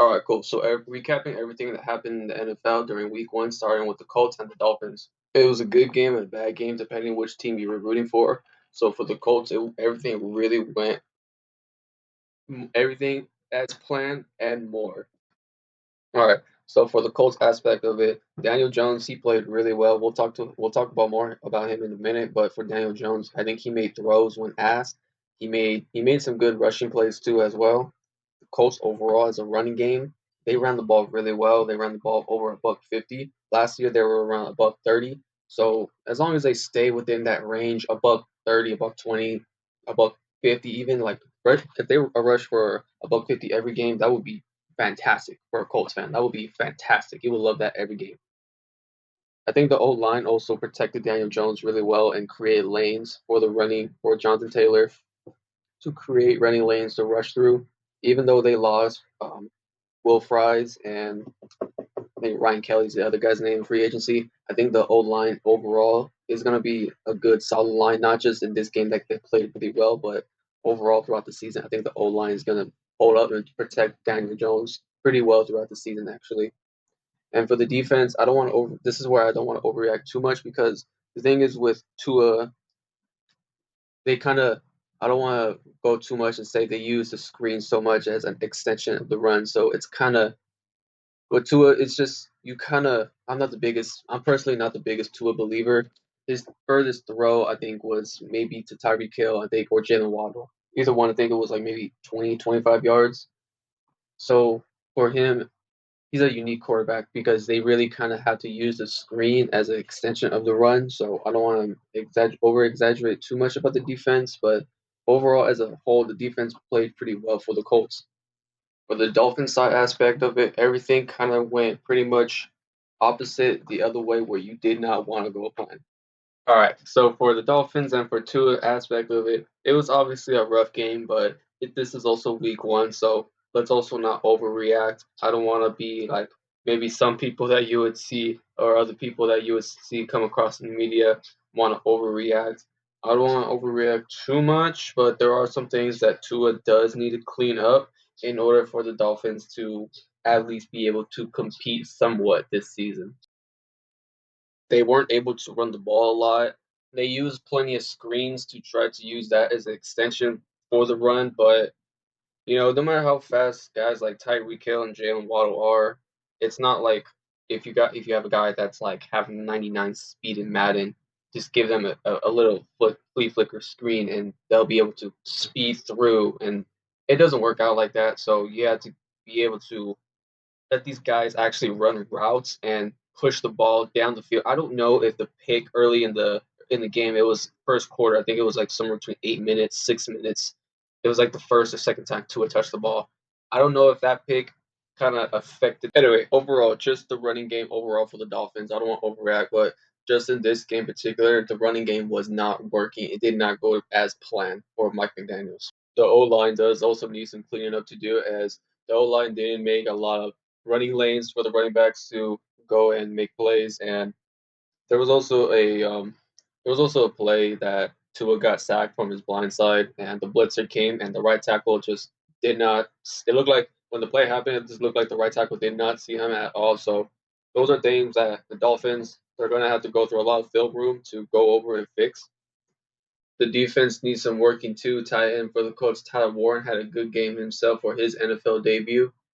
All right, cool. So, recapping everything that happened in the NFL during Week 1, starting with the Colts and the Dolphins. It was a good game and a bad game, depending which team you were rooting for. So, for the Colts, everything really went everything as planned and more. All right. So, for the Colts aspect of it, Daniel Jones, he played really well. We'll talk about more about him in a minute. But for Daniel Jones, I think he made throws when asked. He made some good rushing plays too as well. Colts overall as a running game, they ran the ball really well. They ran the ball over a buck 50. Last year they were around a buck 30. So as long as they stay within that range, a buck 30, a buck 20, a buck 50, even like if they were a rush for a buck 50 every game, that would be fantastic for a Colts fan. That would be fantastic. You would love that every game. I think the old line also protected Daniel Jones really well and created lanes for the running for Jonathan Taylor to create running lanes to rush through. Even though they lost Will Fries and I think Ryan Kelly's the other guy's name in free agency. I think the old line overall is going to be a good solid line, not just in this game that they played pretty well, but overall throughout the season. I think the old line is going to hold up and protect Daniel Jones pretty well throughout the season, actually. And for the defense, I don't want to over. This is where I don't want to overreact too much because the thing is with Tua, they kind of. I don't want to go too much and say they use the screen so much as an extension of the run. So it's kind of with Tua, it's just you kind of. I'm not the biggest. I'm personally not the biggest Tua believer. His furthest throw, I think, was maybe to Tyreek Hill, I think, or Jalen Waddle. Either one, I think it was like maybe 20, 25 yards. So for him, he's a unique quarterback because they really kind of have to use the screen as an extension of the run. So I don't want to over exaggerate too much about the defense, but overall, as a whole, the defense played pretty well for the Colts. For the Dolphins side aspect of it, everything kind of went pretty much opposite the other way where you did not want to go upon. All right, so for the Dolphins and for Tua aspect of it, it was obviously a rough game, but this is also week 1, so let's also not overreact. I don't want to be like maybe some people that you would see or other people that you would see come across in the media want to overreact. I don't want to overreact too much, but there are some things that Tua does need to clean up in order for the Dolphins to at least be able to compete somewhat this season. They weren't able to run the ball a lot. They used plenty of screens to try to use that as an extension for the run, but no matter how fast guys like Tyreek Hill and Jalen Waddle are, it's not like if you have a guy that's like having 99 speed in Madden, just give them a little flea flicker screen and they'll be able to speed through, and it doesn't work out like that. So you have to be able to let these guys actually run routes and push the ball down the field. I don't know if the pick early in the game, it was first quarter. I think it was like somewhere between 8 minutes, 6 minutes. It was like the first or second time Tua touched the ball. I don't know if that pick kind of affected. Anyway, overall, just the running game overall for the Dolphins. I don't want to overreact, but just in this game in particular, the running game was not working. It did not go as planned for Mike McDaniels. The O line does also need some cleaning up to do, as the O line didn't make a lot of running lanes for the running backs to go and make plays. And there was also a play that Tua got sacked from his blind side, and the blitzer came, and the right tackle just did not. It looked like when the play happened, it just looked like the right tackle did not see him at all. So those are things that the Dolphins they're going to have to go through a lot of film room to go over and fix. The defense needs some working too. Tight end for the Colts, Tyler Warren had a good game himself for his NFL debut.